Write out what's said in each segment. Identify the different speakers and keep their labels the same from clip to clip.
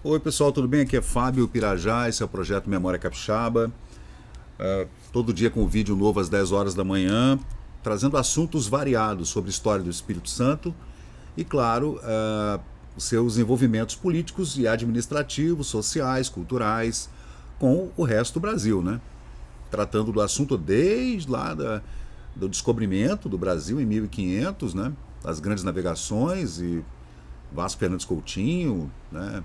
Speaker 1: Oi pessoal, tudo bem? Aqui é Fábio Pirajá, esse é o projeto Memória Capixaba. Todo dia com um vídeo novo às 10 horas da manhã, trazendo assuntos variados sobre a história do Espírito Santo e, claro, os seus envolvimentos políticos e administrativos, sociais, culturais, com o resto do Brasil, né? Tratando do assunto desde lá do descobrimento do Brasil em 1500, né? Das grandes navegações e Vasco Fernandes Coutinho, né?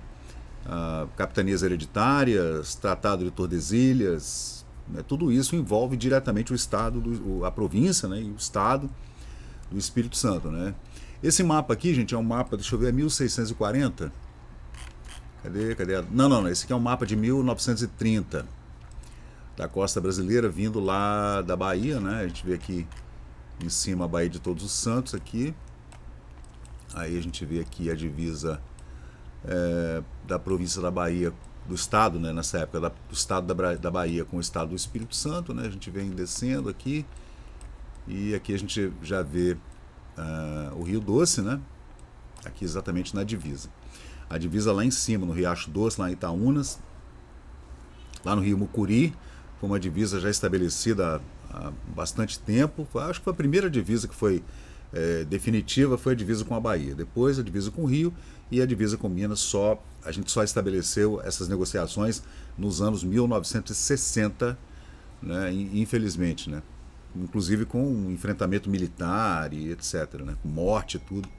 Speaker 1: Capitanias hereditárias, Tratado de Tordesilhas, né? Tudo isso envolve diretamente o Estado, a província, né? E o Estado do Espírito Santo, né? Esse mapa aqui, gente, é um mapa, deixa eu ver, é 1640. Cadê? Não, esse aqui é um mapa de 1930, da costa brasileira, vindo lá da Bahia, né? A gente vê aqui em cima a Baía de Todos os Santos aqui. Aí a gente vê aqui a divisa da província da Bahia, do estado, né, nessa época, do estado da Bahia com o estado do Espírito Santo, né, a gente vem descendo aqui, e aqui a gente já vê o Rio Doce, né, aqui exatamente na divisa. A divisa lá em cima, no Riacho Doce, lá em Itaúnas, lá no Rio Mucuri, foi uma divisa já estabelecida há bastante tempo, acho que foi a primeira divisa que foi definitiva, foi a divisa com a Bahia, depois a divisa com o Rio e a divisa com Minas. A gente só estabeleceu essas negociações nos anos 1960, né, infelizmente, né, inclusive com um enfrentamento militar e etc, né, com morte e tudo,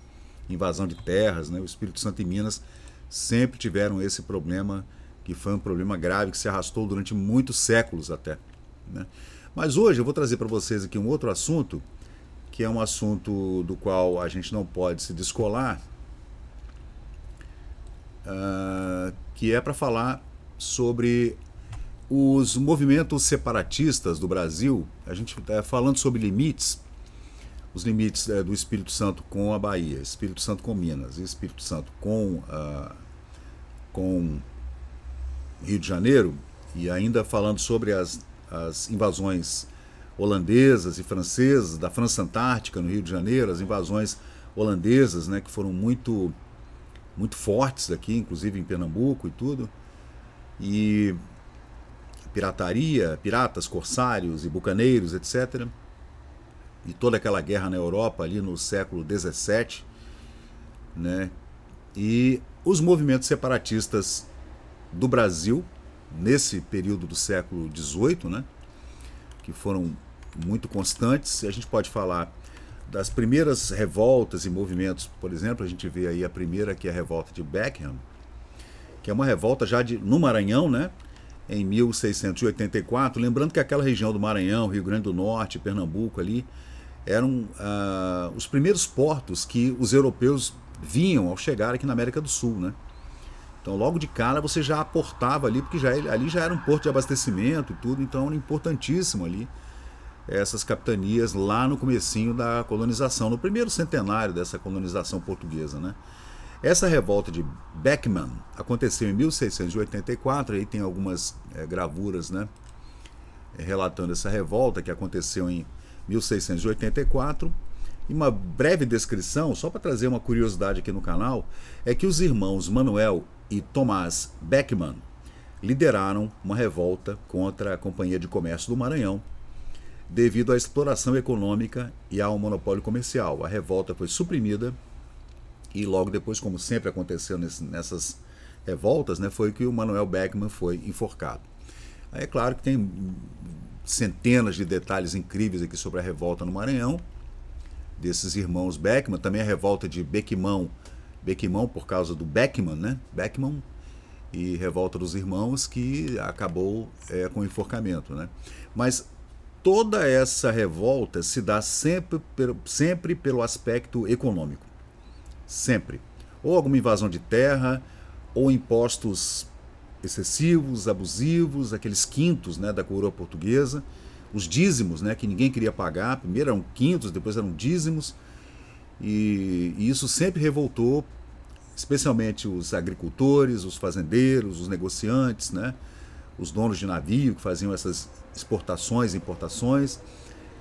Speaker 1: invasão de terras, né. O Espírito Santo e Minas sempre tiveram esse problema, que foi um problema grave que se arrastou durante muitos séculos até, né. Mas hoje eu vou trazer para vocês aqui um outro assunto, que é um assunto do qual a gente não pode se descolar, que é para falar sobre os movimentos separatistas do Brasil. A gente está falando sobre limites, os limites do Espírito Santo com a Bahia, Espírito Santo com Minas e Espírito Santo com Rio de Janeiro, e ainda falando sobre as invasões holandesas e francesas, da França Antártica no Rio de Janeiro, as invasões holandesas, né, que foram muito fortes aqui, inclusive em Pernambuco e tudo, e pirataria, piratas, corsários e bucaneiros, etc. E toda aquela guerra na Europa ali no século XVII, né, e os movimentos separatistas do Brasil nesse período do século XVIII, né, que foram muito constantes. A gente pode falar das primeiras revoltas e movimentos, por exemplo, a gente vê aí a primeira, que é a revolta de Beckham, que é uma revolta já no Maranhão, né, em 1684, lembrando que aquela região do Maranhão, Rio Grande do Norte, Pernambuco ali, eram os primeiros portos que os europeus vinham ao chegar aqui na América do Sul, né. Então logo de cara você já aportava ali, porque ali já era um porto de abastecimento e tudo, então era importantíssimo ali essas capitanias lá no comecinho da colonização, no primeiro centenário dessa colonização portuguesa, né? Essa revolta de Beckman aconteceu em 1684, aí tem algumas gravuras, né, relatando essa revolta que aconteceu em 1684. E uma breve descrição, só para trazer uma curiosidade aqui no canal, é que os irmãos Manuel e Tomás Beckman lideraram uma revolta contra a Companhia de Comércio do Maranhão, devido à exploração econômica e ao monopólio comercial. A revolta foi suprimida e logo depois, como sempre aconteceu nessas revoltas, né, foi que o Manuel Beckman foi enforcado. Aí é claro que tem centenas de detalhes incríveis aqui sobre a revolta no Maranhão, desses irmãos Beckman, também a revolta de Bequimão por causa do Beckman, né, Beckman, e revolta dos irmãos, que acabou com enforcamento, né. Mas toda essa revolta se dá sempre pelo aspecto econômico. Sempre. Ou alguma invasão de terra, ou impostos excessivos, abusivos, aqueles quintos, né, da coroa portuguesa, os dízimos, né, que ninguém queria pagar, primeiro eram quintos, depois eram dízimos, e isso sempre revoltou, especialmente os agricultores, os fazendeiros, os negociantes, né, os donos de navio que faziam essas exportações e importações,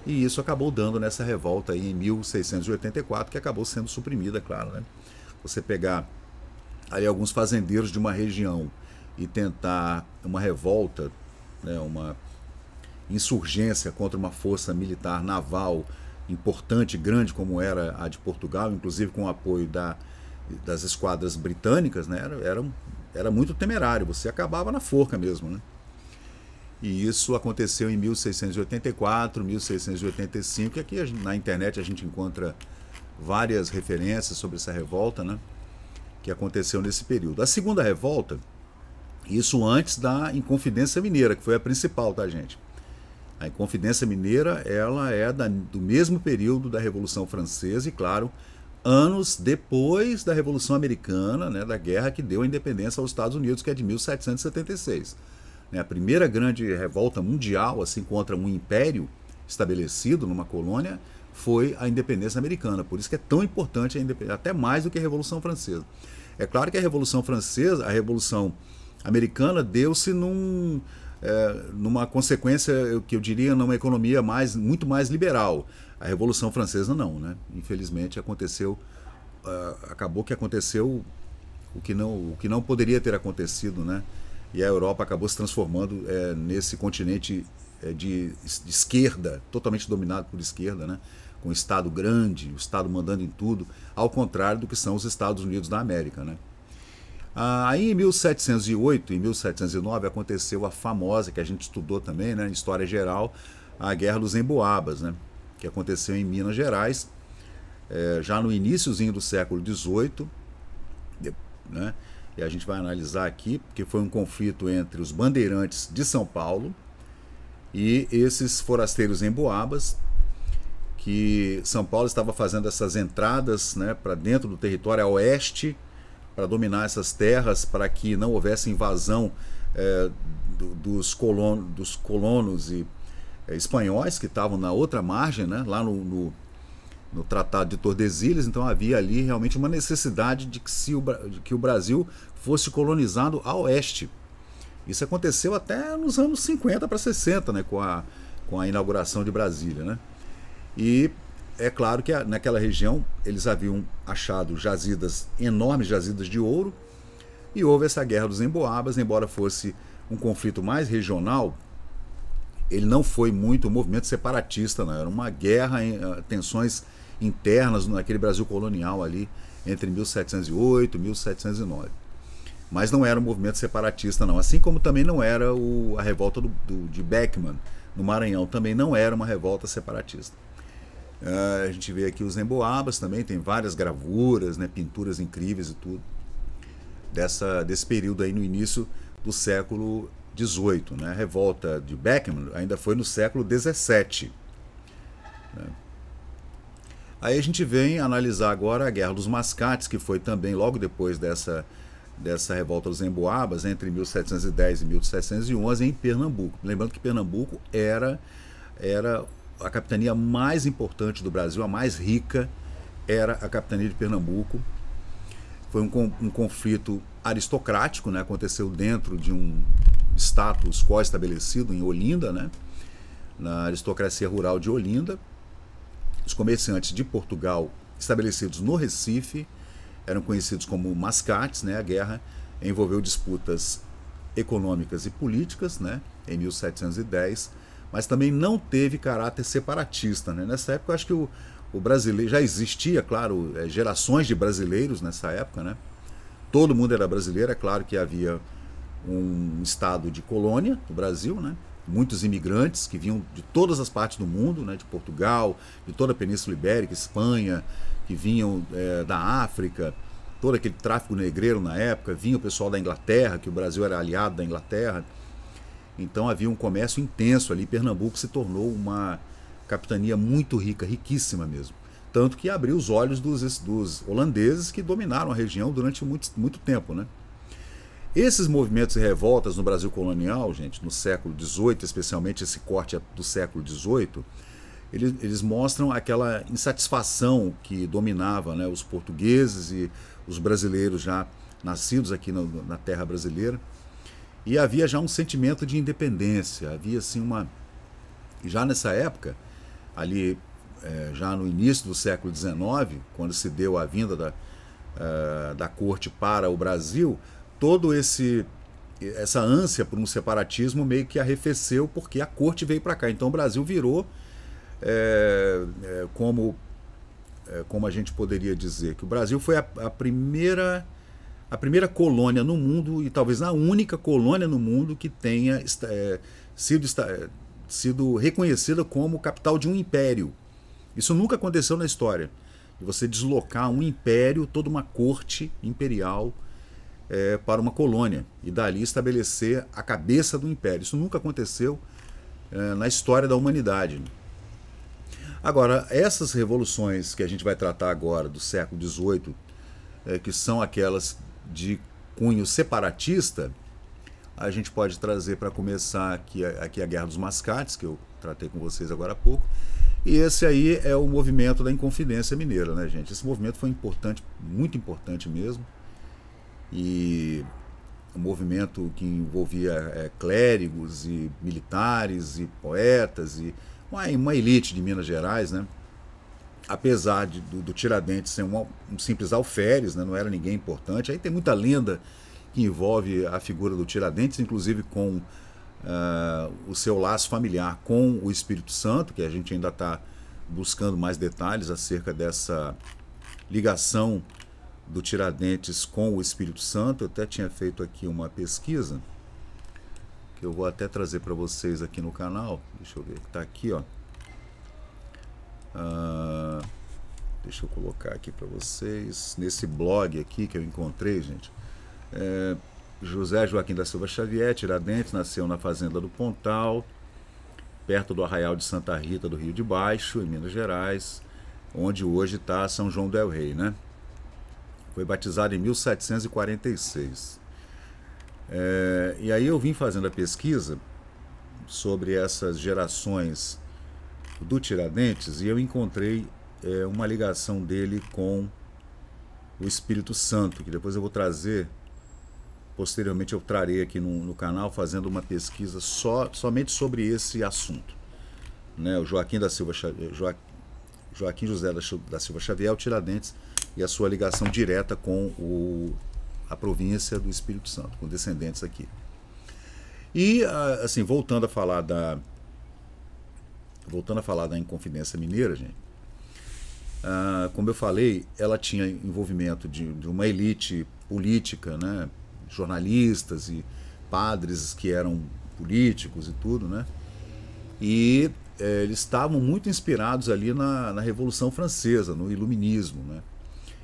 Speaker 1: e isso acabou dando nessa revolta aí em 1684, que acabou sendo suprimida, claro, né? Você pegar ali alguns fazendeiros de uma região e tentar uma revolta, né, uma insurgência contra uma força militar naval importante, grande como era a de Portugal, inclusive com o apoio das esquadras britânicas, né, era muito temerário, você acabava na forca mesmo, né? E isso aconteceu em 1684, 1685, e aqui na internet a gente encontra várias referências sobre essa revolta, né, que aconteceu nesse período. A segunda revolta, isso antes da Inconfidência Mineira, que foi a principal, tá, gente? A Inconfidência Mineira, ela é do mesmo período da Revolução Francesa e, claro, anos depois da Revolução Americana, né, da guerra que deu a independência aos Estados Unidos, que é de 1776. A primeira grande revolta mundial assim contra um império estabelecido numa colônia foi a independência americana. Por isso que é tão importante a independência, até mais do que a Revolução Francesa. É claro que a Revolução Francesa, a Revolução Americana deu-se numa consequência, que eu diria, numa economia muito mais liberal. A Revolução Francesa não, né? Infelizmente acabou que aconteceu o que não poderia ter acontecido, né? E a Europa acabou se transformando nesse continente de esquerda, totalmente dominado por esquerda, né? Com o Estado grande, o Estado mandando em tudo, ao contrário do que são os Estados Unidos da América, né? Aí em 1708 e 1709 aconteceu a famosa, que a gente estudou também, né, em História Geral, a Guerra dos Emboabas, né, que aconteceu em Minas Gerais, já no iníciozinho do século XVIII, né, e a gente vai analisar aqui, porque foi um conflito entre os bandeirantes de São Paulo e esses forasteiros emboabas, que São Paulo estava fazendo essas entradas, né, para dentro do território a oeste, para dominar essas terras, para que não houvesse invasão dos colonos e espanhóis que estavam na outra margem, né, lá no Tratado de Tordesilhas. Então havia ali realmente uma necessidade de que o Brasil fosse colonizado a oeste. Isso aconteceu até nos anos 50 para 60, né, com a inauguração de Brasília, né? E é claro que naquela região eles haviam achado enormes jazidas de ouro, e houve essa Guerra dos Emboabas. Embora fosse um conflito mais regional, ele não foi muito um movimento separatista, não. Era uma guerra, tensões internas naquele Brasil colonial ali entre 1708 e 1709. Mas não era um movimento separatista, não. Assim como também não era a revolta de Beckman no Maranhão, também não era uma revolta separatista. A gente vê aqui os emboabas também, tem várias gravuras, né, pinturas incríveis e tudo, desse período aí no início do século XVIII. Né? A revolta de Beckman ainda foi no século XVII. Né? Aí a gente vem analisar agora a Guerra dos Mascates, que foi também logo depois dessa revolta dos emboabas, entre 1710 e 1711, em Pernambuco. Lembrando que Pernambuco era a capitania mais importante do Brasil, a mais rica, era a capitania de Pernambuco. Foi um conflito aristocrático, né? Aconteceu dentro de um status quo estabelecido em Olinda, né? Na aristocracia rural de Olinda. Os comerciantes de Portugal estabelecidos no Recife eram conhecidos como mascates, né? A guerra envolveu disputas econômicas e políticas, né? Em 1710, mas também não teve caráter separatista, né? Nessa época eu acho que o brasileiro já existia, claro, gerações de brasileiros nessa época, né? Todo mundo era brasileiro. É claro que havia um estado de colônia do Brasil, né? Muitos imigrantes que vinham de todas as partes do mundo, né? De Portugal, de toda a Península Ibérica, Espanha, que vinham da África, todo aquele tráfico negreiro na época. Vinha o pessoal da Inglaterra, que o Brasil era aliado da Inglaterra. Então havia um comércio intenso ali. Pernambuco se tornou uma capitania muito rica, riquíssima mesmo. Tanto que abriu os olhos dos holandeses, que dominaram a região durante muito tempo, né? Esses movimentos e revoltas no Brasil colonial, gente, no século XVIII, especialmente esse corte do século XVIII, eles mostram aquela insatisfação que dominava, né, os portugueses e os brasileiros já nascidos aqui na terra brasileira. E havia já um sentimento de independência, havia assim já nessa época, ali já no início do século XIX, quando se deu a vinda da corte para o Brasil, essa ânsia por um separatismo meio que arrefeceu porque a corte veio para cá. Então o Brasil virou como a gente poderia dizer, que o Brasil foi a primeira colônia no mundo, e talvez a única colônia no mundo que tenha sido reconhecida como capital de um império. Isso nunca aconteceu na história. De você deslocar um império, toda uma corte imperial para uma colônia e dali estabelecer a cabeça do império. Isso nunca aconteceu na história da humanidade. Agora, essas revoluções que a gente vai tratar agora do século XVIII, que são aquelas de cunho separatista, a gente pode trazer para começar aqui a Guerra dos Mascates, que eu tratei com vocês agora há pouco, e esse aí é o movimento da Inconfidência Mineira, né, gente? Esse movimento foi importante, muito importante mesmo, e um movimento que envolvia clérigos e militares e poetas e uma elite de Minas Gerais, né? Apesar do Tiradentes ser um simples alferes, né? Não era ninguém importante. Aí tem muita lenda que envolve a figura do Tiradentes, inclusive com o seu laço familiar com o Espírito Santo, que a gente ainda está buscando mais detalhes acerca dessa ligação do Tiradentes com o Espírito Santo. Eu até tinha feito aqui uma pesquisa, que eu vou até trazer para vocês aqui no canal. Deixa eu ver, está aqui, ó. Deixa eu colocar aqui para vocês, nesse blog aqui que eu encontrei, gente. José Joaquim da Silva Xavier, Tiradentes, nasceu na fazenda do Pontal, perto do Arraial de Santa Rita do Rio de Baixo, em Minas Gerais, onde hoje está São João del Rei, né? Foi batizado em 1746. E aí eu vim fazendo a pesquisa sobre essas gerações do Tiradentes e eu encontrei uma ligação dele com o Espírito Santo, que depois eu vou trazer, posteriormente eu trarei aqui no canal, fazendo uma pesquisa somente sobre esse assunto, né? O Joaquim José da Silva Xavier, o Tiradentes, e a sua ligação direta com a província do Espírito Santo, com descendentes aqui. E, assim, voltando a falar da Inconfidência Mineira, gente, como eu falei, ela tinha envolvimento de uma elite política, né, jornalistas e padres que eram políticos e tudo, né, e eles estavam muito inspirados ali na Revolução Francesa, no Iluminismo, né,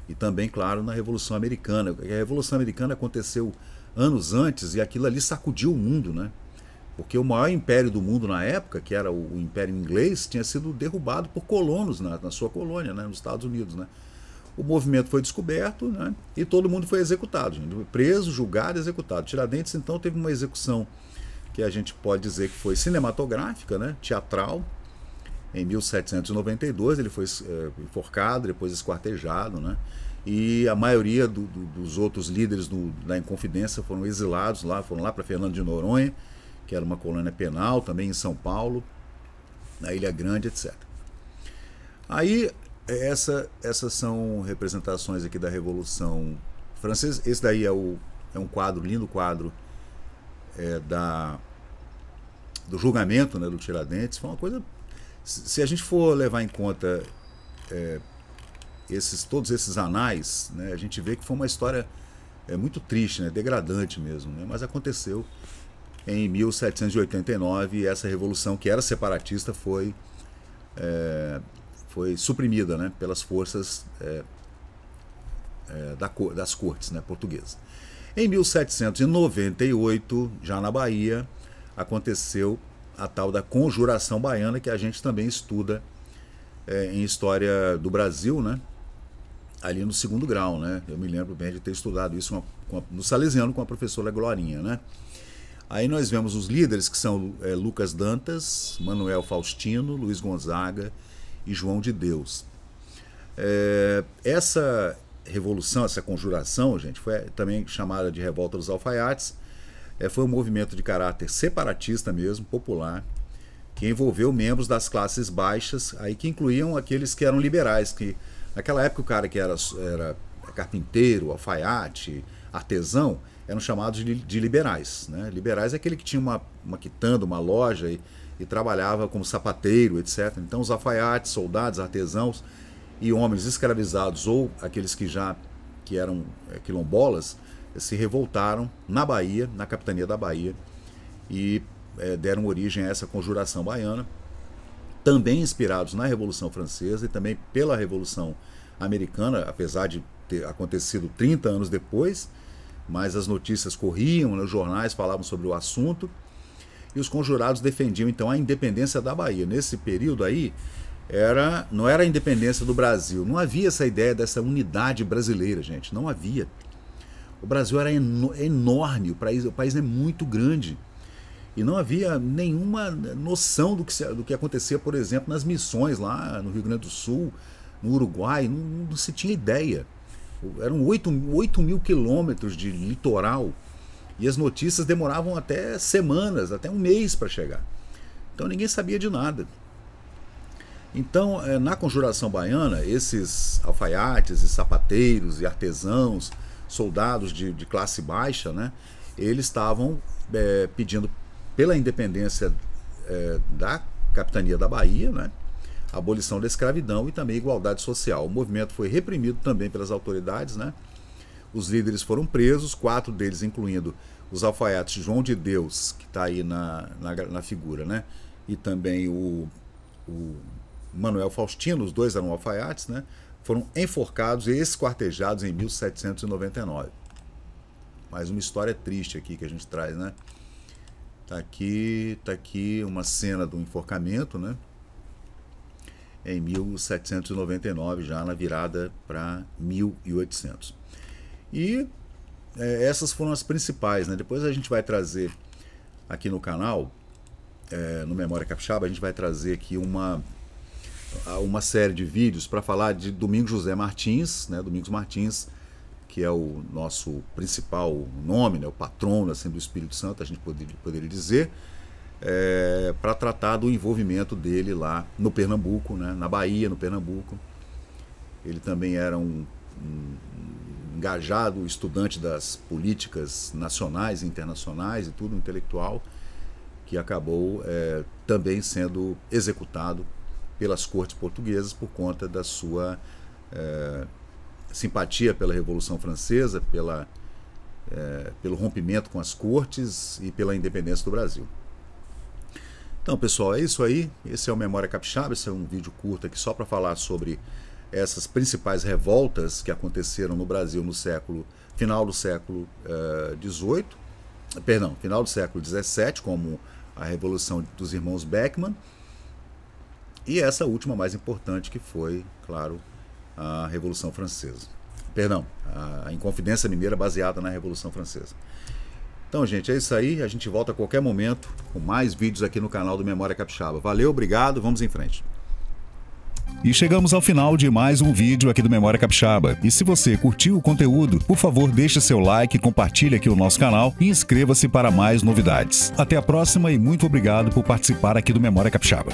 Speaker 1: e também, claro, na Revolução Americana. A Revolução Americana aconteceu anos antes e aquilo ali sacudiu o mundo, né? Porque o maior império do mundo na época, que era o Império Inglês, tinha sido derrubado por colonos na sua colônia, né, nos Estados Unidos, né? O movimento foi descoberto, né, e todo mundo foi executado, gente, preso, julgado e executado. Tiradentes, então, teve uma execução que a gente pode dizer que foi cinematográfica, né, teatral. Em 1792 ele foi enforcado, depois esquartejado, né? E a maioria dos outros líderes da Inconfidência foram exilados lá, foram lá para Fernando de Noronha, que era uma colônia penal, também em São Paulo, na Ilha Grande, etc. Aí, essas são representações aqui da Revolução Francesa. Esse daí é um quadro, lindo quadro, do julgamento, né, do Tiradentes. Foi uma coisa... Se a gente for levar em conta todos esses anais, né, a gente vê que foi uma história muito triste, né, degradante mesmo, né, mas aconteceu em 1789 e essa revolução, que era separatista, foi suprimida, né, pelas forças das cortes, né, portuguesas. Em 1798, já na Bahia, aconteceu a tal da Conjuração Baiana, que a gente também estuda em História do Brasil, né? Ali no 2º grau, né? Eu me lembro bem de ter estudado isso no Salesiano com a professora Glorinha, né? Aí nós vemos os líderes, que são Lucas Dantas, Manuel Faustino, Luiz Gonzaga e João de Deus. Essa revolução, essa conjuração, gente, foi também chamada de Revolta dos Alfaiates. Foi um movimento de caráter separatista mesmo, popular, que envolveu membros das classes baixas, aí que incluíam aqueles que eram liberais, que naquela época o cara que era carpinteiro, alfaiate, artesão, eram chamados de liberais, né? Liberais é aquele que tinha uma quitanda, uma loja e trabalhava como sapateiro, etc. Então os alfaiates, soldados, artesãos e homens escravizados ou aqueles que eram quilombolas se revoltaram na Bahia, na capitania da Bahia, e deram origem a essa conjuração baiana, também inspirados na Revolução Francesa e também pela Revolução Americana, apesar de ter acontecido 30 anos depois, mas as notícias corriam, os jornais falavam sobre o assunto, e os conjurados defendiam então a independência da Bahia. Nesse período aí, não era a independência do Brasil, não havia essa ideia dessa unidade brasileira, gente, não havia. O Brasil era enorme, o país é muito grande, e não havia nenhuma noção do que acontecia, por exemplo, nas missões lá no Rio Grande do Sul, no Uruguai, não se tinha ideia. Eram 8 mil quilômetros de litoral, e as notícias demoravam até semanas, até um mês para chegar. Então ninguém sabia de nada. Então, na Conjuração Baiana, esses alfaiates e sapateiros e artesãos, soldados de classe baixa, né, eles estavam pedindo pela independência da capitania da Bahia, né, a abolição da escravidão e também igualdade social. O movimento foi reprimido também pelas autoridades, né? Os líderes foram presos, 4 deles, incluindo os alfaiates João de Deus, que está aí na figura, né? E também o Manuel Faustino, os 2 eram alfaiates, né? Foram enforcados e esquartejados em 1799. Mais uma história triste aqui que a gente traz, né? Tá aqui uma cena do enforcamento, né? Em 1799, já na virada para 1800. E essas foram as principais, né? Depois a gente vai trazer aqui no canal, no Memória Capixaba, a gente vai trazer aqui uma série de vídeos para falar de Domingos José Martins, né? Domingos Martins, que é o nosso principal nome, né? O patrono assim, do Espírito Santo, a gente poderia dizer, para tratar do envolvimento dele lá no Pernambuco, né? Na Bahia, no Pernambuco. Ele também era um engajado estudante das políticas nacionais e internacionais e tudo, intelectual, que acabou também sendo executado pelas cortes portuguesas por conta da sua simpatia pela Revolução Francesa, pelo rompimento com as cortes e pela independência do Brasil. Então, pessoal, é isso aí. Esse é o Memória Capixaba, esse é um vídeo curto aqui só para falar sobre essas principais revoltas que aconteceram no Brasil no final do século XVIII, final do século XVII, como a Revolução dos Irmãos Beckmann, e essa última mais importante que foi, claro, a Revolução Francesa. A Inconfidência Mineira baseada na Revolução Francesa. Então, gente, é isso aí. A gente volta a qualquer momento com mais vídeos aqui no canal do Memória Capixaba. Valeu, obrigado, vamos em frente.
Speaker 2: E chegamos ao final de mais um vídeo aqui do Memória Capixaba. E se você curtiu o conteúdo, por favor, deixe seu like, compartilhe aqui o nosso canal e inscreva-se para mais novidades. Até a próxima e muito obrigado por participar aqui do Memória Capixaba.